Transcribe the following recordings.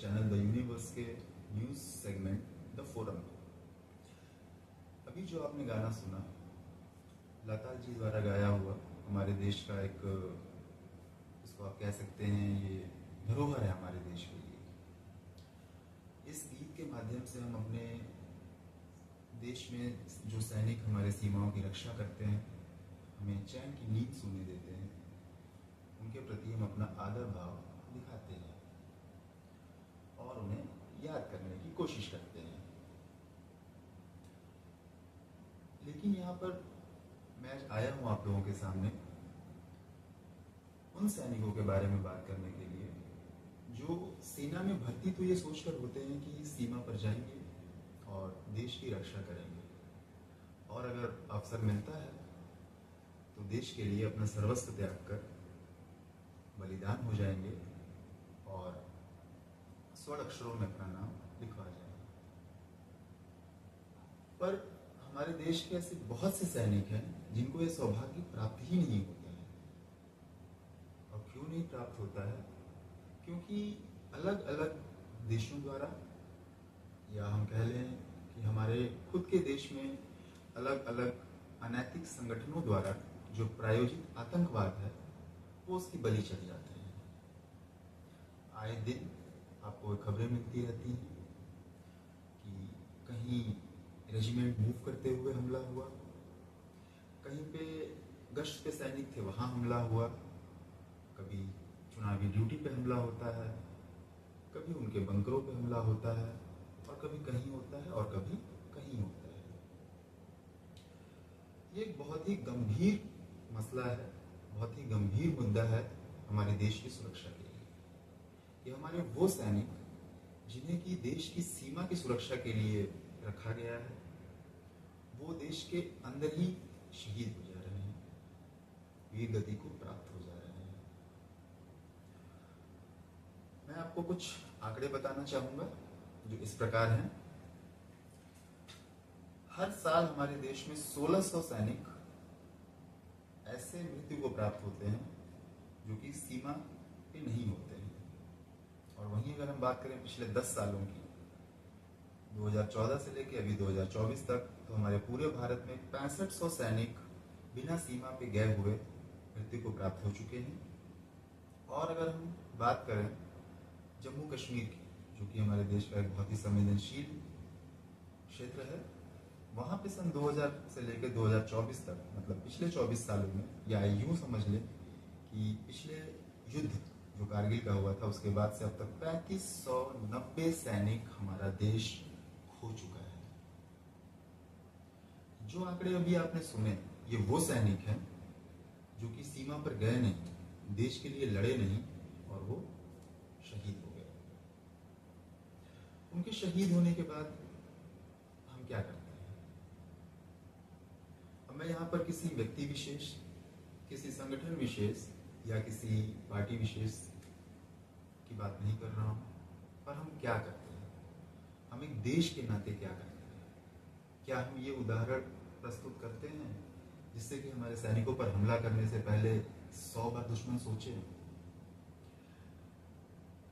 Channel the universe के news segment the forum को। अभी जो आपने गाना सुना, लता जी द्वारा गाया हुआ, हमारे देश का एक, इसको आप कह सकते हैं, ये धरोहर है हमारे देश के लिए। इस गीत के माध्यम से हम अपने देश में जो सैनिक हमारे सीमाओं की रक्षा करते हैं, हमें चैन की नींद सोने देते हैं, उनके प्रति हम अपना आदर भाव दिखाते हैं और उन्हें याद करने की कोशिश करते हैं। लेकिन यहाँ पर मैं आया हूँ आप लोगों के सामने उन सैनिकों के बारे में बात करने के लिए जो सेना में भर्ती तो ये सोचकर होते हैं कि सीमा पर जाएंगे और देश की रक्षा करेंगे, और अगर अवसर मिलता है तो देश के लिए अपना सर्वस्व त्याग कर बलिदान हो जाएंगे और स्वर्ण अक्षरों में अपना नाम लिखवा जाएंगे। पर हमारे देश के ऐसे बहुत से सैनिक हैं जिनको ये सौभाग्य प्राप्त ही नहीं होता है। और क्यों नहीं प्राप्त होता है? क्योंकि अलग अलग देशों द्वारा, या हम कह लें कि हमारे खुद के देश में अलग अलग अनैतिक संगठनों द्वारा जो प्रायोजित आतंकवाद है वो उसकी बलि चढ़ जाते हैं। आए दिन आपको खबरें मिलती रहती हैं कि कहीं रेजिमेंट मूव करते हुए हमला हुआ, कहीं पे गश्त पे सैनिक थे वहाँ हमला हुआ, कभी चुनावी ड्यूटी पे हमला होता है, कभी उनके बंकरों पे हमला होता है, और कभी कहीं होता है और कभी कहीं होता है। ये एक बहुत ही गंभीर मसला है, बहुत ही गंभीर मुद्दा है हमारे देश की सुरक्षा के लिए। ये हमारे वो सैनिक जिन्हें की देश की सीमा की सुरक्षा के लिए रखा गया है, वो देश के अंदर ही शहीद हो जा रहे हैं, वीर गति को प्राप्त हो जा रहे हैं। मैं आपको कुछ आंकड़े बताना चाहूंगा जो इस प्रकार हैं। हर साल हमारे देश में 1600 सैनिक ऐसे मृत्यु को प्राप्त होते हैं जो कि सीमा पे नहीं होते हैं। और वहीं अगर हम बात करें पिछले 10 सालों की, 2014 से लेकर अभी 2024 तक, तो हमारे पूरे भारत में 6500 सैनिक बिना सीमा पे गए हुए मृत्यु को प्राप्त हो चुके हैं। और अगर हम बात करें जम्मू कश्मीर की, जो कि हमारे देश का एक बहुत ही संवेदनशील क्षेत्र है, वहाँ पे सन 2000 से लेकर 2024 तक, मतलब पिछले 24 सालों में, या यूँ समझ लें कि पिछले युद्ध जो कारगिल का हुआ था उसके बाद से अब तक 3590 सैनिक हमारा देश खो चुका है। जो आंकड़े अभी आपने सुने, ये वो सैनिक हैं जो कि सीमा पर गए नहीं, देश के लिए लड़े नहीं, और वो शहीद हो गए। उनके शहीद होने के बाद हम क्या करते हैं? अब मैं यहाँ पर किसी व्यक्ति विशेष, किसी संगठन विशेष या किसी पार्टी विशेष की बात नहीं कर रहा हूँ, पर हम क्या करते हैं, हम एक देश के नाते क्या करते हैं? क्या हम ये उदाहरण प्रस्तुत करते हैं जिससे कि हमारे सैनिकों पर हमला करने से पहले 100 बार दुश्मन सोचे?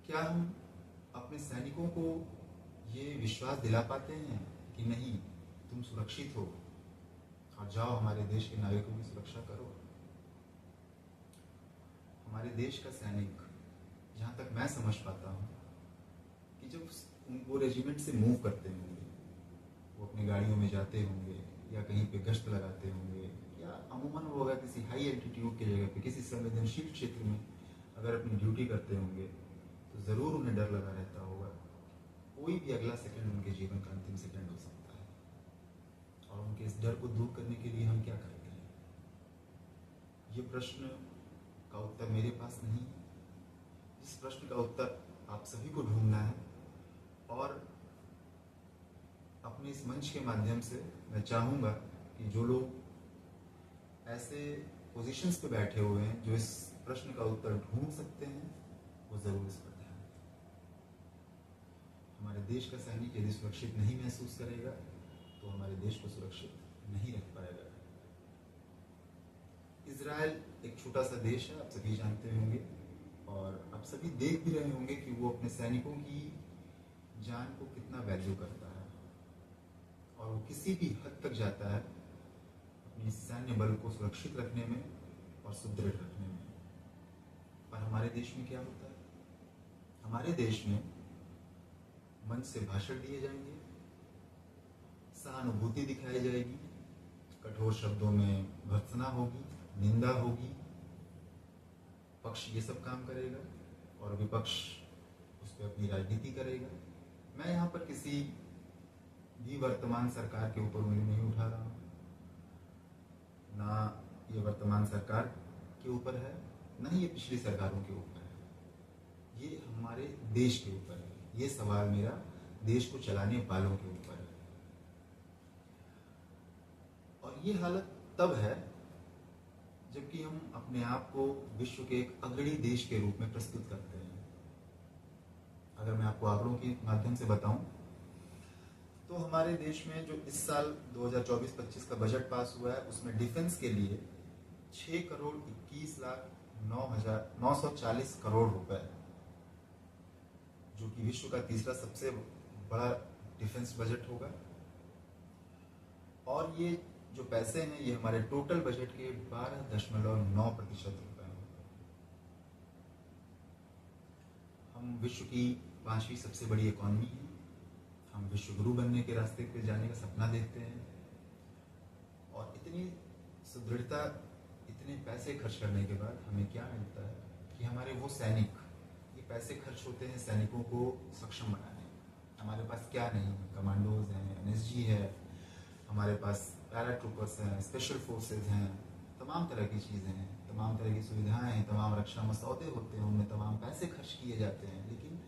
क्या हम अपने सैनिकों को ये विश्वास दिला पाते हैं कि नहीं, तुम सुरक्षित हो और जाओ हमारे देश के नागरिकों की सुरक्षा करो? हमारे देश का सैनिक, जहाँ तक मैं समझ पाता हूँ, कि जब वो रेजिमेंट से मूव करते होंगे, वो अपनी गाड़ियों में जाते होंगे या कहीं पे गश्त लगाते होंगे, या अमूमन वो अगर किसी हाई एल्टीट्यूड की जगह पे, किसी संवेदनशील क्षेत्र में अगर अपनी ड्यूटी करते होंगे, तो ज़रूर उन्हें डर लगा रहता होगा। कोई भी अगला सेकंड उनके जीवन का अंतिम सेकंड हो सकता है। और उनके इस डर को दूर करने के लिए हम क्या करते हैं? ये प्रश्न का उत्तर मेरे पास नहीं है। इस प्रश्न का उत्तर आप सभी को ढूंढना है। और अपने इस मंच के माध्यम से मैं चाहूँगा कि जो लोग ऐसे पोजीशंस पे बैठे हुए हैं जो इस प्रश्न का उत्तर ढूंढ सकते हैं, वो ज़रूर इस पर ध्यान दें। हमारे देश का सैनिक यदि सुरक्षित नहीं महसूस करेगा तो हमारे देश को सुरक्षित नहीं रख पाएगा। इजराइल एक छोटा सा देश है, आप सभी जानते होंगे, और आप सभी देख भी रहे होंगे कि वो अपने सैनिकों की जान को कितना वैल्यू करता है और वो किसी भी हद तक जाता है अपनी सैन्य बल को सुरक्षित रखने में और सुदृढ़ रखने में। पर हमारे देश में क्या होता है? हमारे देश में मंच से भाषण दिए जाएंगे, सहानुभूति दिखाई जाएगी, कठोर शब्दों में भर्त्सना होगी, निंदा होगी, पक्ष ये सब काम करेगा और विपक्ष उस पर अपनी राजनीति करेगा। मैं यहाँ पर किसी भी वर्तमान सरकार के ऊपर उंगली नहीं उठा रहा हूँ, ना ये वर्तमान सरकार के ऊपर है, ना ही ये पिछली सरकारों के ऊपर है, ये हमारे देश के ऊपर है। ये सवाल मेरा देश को चलाने वालों के ऊपर है। और ये हालत तब है जबकि हम अपने आप को विश्व के एक अग्रणी देश के रूप में प्रस्तुत करते हैं। अगर मैं आपको आंकड़ों के माध्यम से बताऊं तो हमारे देश में जो इस साल 2024-25 का बजट पास हुआ है उसमें डिफेंस के लिए 6,21,09,940 करोड़ रुपए, जो कि विश्व का तीसरा सबसे बड़ा डिफेंस बजट होगा। और ये जो पैसे हैं ये हमारे टोटल बजट के 12.9% रुपए हैं। हम विश्व की 5वीं सबसे बड़ी इकॉनमी है। हम विश्व गुरु बनने के रास्ते पे जाने का सपना देखते हैं और इतनी सुदृढ़ता, इतने पैसे खर्च करने के बाद हमें क्या मिलता है कि हमारे वो सैनिक, ये पैसे खर्च होते हैं सैनिकों को सक्षम बनाने। हमारे पास क्या नहीं है? कमांडोज हैं, एनएसजी है, हमारे पास पैरा ट्रूपर्स हैं, स्पेशल फोर्सेज हैं, तमाम तरह की चीज़ें हैं, तमाम तरह की सुविधाएं हैं, तमाम रक्षा मसौदे होते हैं, उनमें तमाम पैसे खर्च किए जाते हैं, लेकिन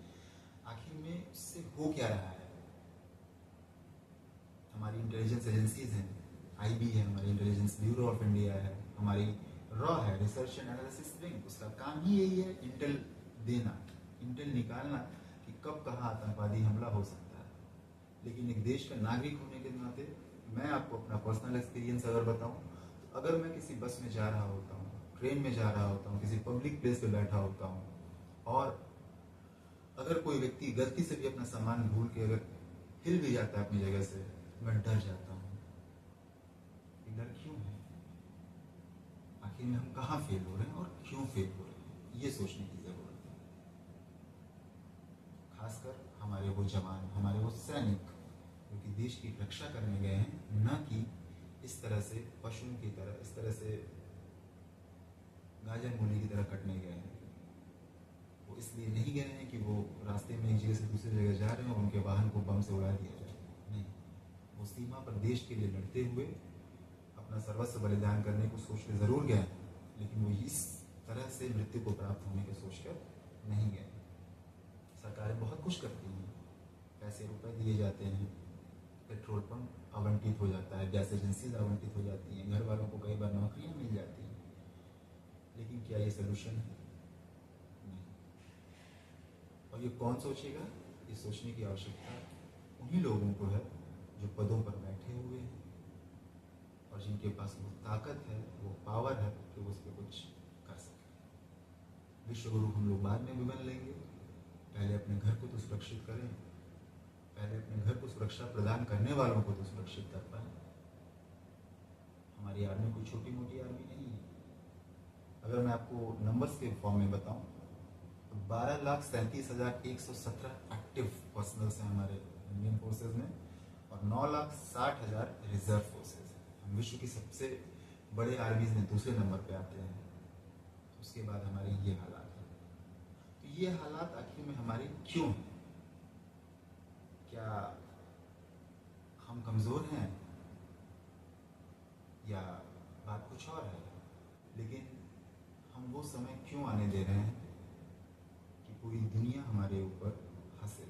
आखिर में उससे हो क्या रहा है? हमारी इंटेलिजेंस एजेंसीज हैं, आईबी है, हमारी इंटेलिजेंस ब्यूरो ऑफ इंडिया है, हमारी रॉ है, रिसर्च एंड एनालिसिस विंग, उसका काम ही यही है इंटेल देना, इंटेल निकालना कि कब कहाँ आतंकवादी हमला हो सकता है। लेकिन एक देश का नागरिक होने के नाते मैं आपको अपना पर्सनल एक्सपीरियंस अगर बताऊं तो अगर मैं किसी बस में जा रहा होता हूँ, ट्रेन में जा रहा होता हूँ, किसी पब्लिक प्लेस पे बैठा होता हूँ और अगर कोई व्यक्ति गलती से भी अपना सामान भूल के अगर हिल भी जाता है अपनी जगह से, मैं डर जाता हूँ। ये डर क्यों है? आखिर में हम कहाँ फेल हो रहे हैं और क्यों फेल हो रहे हैं, ये सोचने की जरूरत है। खासकर हमारे वो जवान, हमारे वो सैनिक जो कि देश की रक्षा करने गए हैं, न कि इस तरह से पशुओं की तरह, इस तरह से गाजर मूली की तरह कटने गए हैं। वो इसलिए नहीं गए हैं कि वो रास्ते में एक जगह से दूसरी जगह जा रहे हैं और उनके वाहन को बम से उड़ा दिया जाए, नहीं। वो सीमा पर देश के लिए लड़ते हुए अपना सर्वस्व बलिदान करने को सोच के जरूर गए हैं, लेकिन वो इस तरह से मृत्यु को प्राप्त होने के सोचकर नहीं गए। सरकारें बहुत कुछ करती हैं, पैसे रुपए दिए जाते हैं, पेट्रोल पंप आवंटित हो जाता है, गैस एजेंसीज आवंटित हो जाती हैं, घर वालों को कई बार नौकरियां मिल जाती हैं, लेकिन क्या ये सोल्यूशन है? नहीं। और ये कौन सोचेगा? ये सोचने की आवश्यकता उन्हीं लोगों को है जो पदों पर बैठे हुए हैं और जिनके पास वो ताकत है, वो पावर है कि वो उस पर कुछ कर सके। विश्व गुरु हम लोग बाद में भी बन लेंगे, पहले अपने घर को तो सुरक्षित करें, पहले अपने घर को सुरक्षा प्रदान करने वालों को तो सुरक्षित कर पाए। हमारी आर्मी कोई छोटी मोटी आर्मी नहीं है। अगर मैं आपको नंबर्स के फॉर्म में बताऊं तो 12,37,117 एक्टिव पर्सनल्स हैं हमारे इंडियन फोर्सेज में और 9,60,000 रिजर्व फोर्सेज हैं। हम विश्व की सबसे बड़े आर्मीज में दूसरे नंबर पे आते हैं। उसके बाद हमारे ये हालात हैं। तो ये हालात आखिर में हमारे क्यों हैं? क्या हम कमज़ोर हैं या बात कुछ और है? लेकिन हम वो समय क्यों आने दे रहे हैं कि पूरी दुनिया हमारे ऊपर हंसे?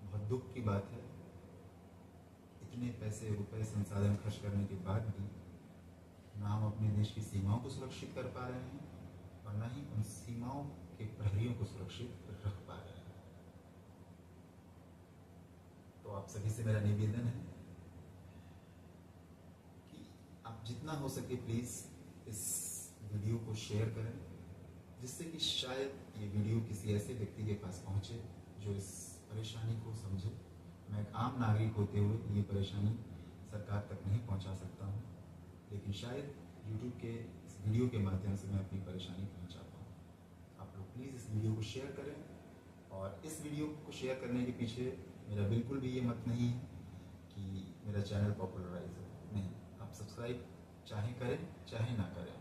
बहुत दुख की बात है, इतने पैसे रुपए संसाधन खर्च करने के बाद भी ना हम अपने देश की सीमाओं को सुरक्षित कर पा रहे हैं और ना ही उन सीमाओं के प्रहरियों को सुरक्षित रख पा रहे हैं। तो आप सभी से मेरा निवेदन है कि आप जितना हो सके प्लीज़ इस वीडियो को शेयर करें, जिससे कि शायद ये वीडियो किसी ऐसे व्यक्ति के पास पहुंचे जो इस परेशानी को समझे। मैं एक आम नागरिक होते हुए ये परेशानी सरकार तक नहीं पहुंचा सकता हूं, लेकिन शायद YouTube के इस वीडियो के माध्यम से मैं अपनी परेशानी पहुंचा पाऊँ। आप लोग प्लीज़ इस वीडियो को शेयर करें, और इस वीडियो को शेयर करने के पीछे मेरा बिल्कुल भी ये मत नहीं है कि मेरा चैनल पॉपुलराइज हो, नहीं। आप सब्सक्राइब चाहे करें चाहे ना करें,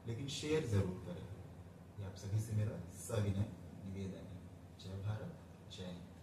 लेकिन शेयर ज़रूर करें। ये आप सभी से मेरा सविनय निवेदन है। जय भारत, जय हिंद।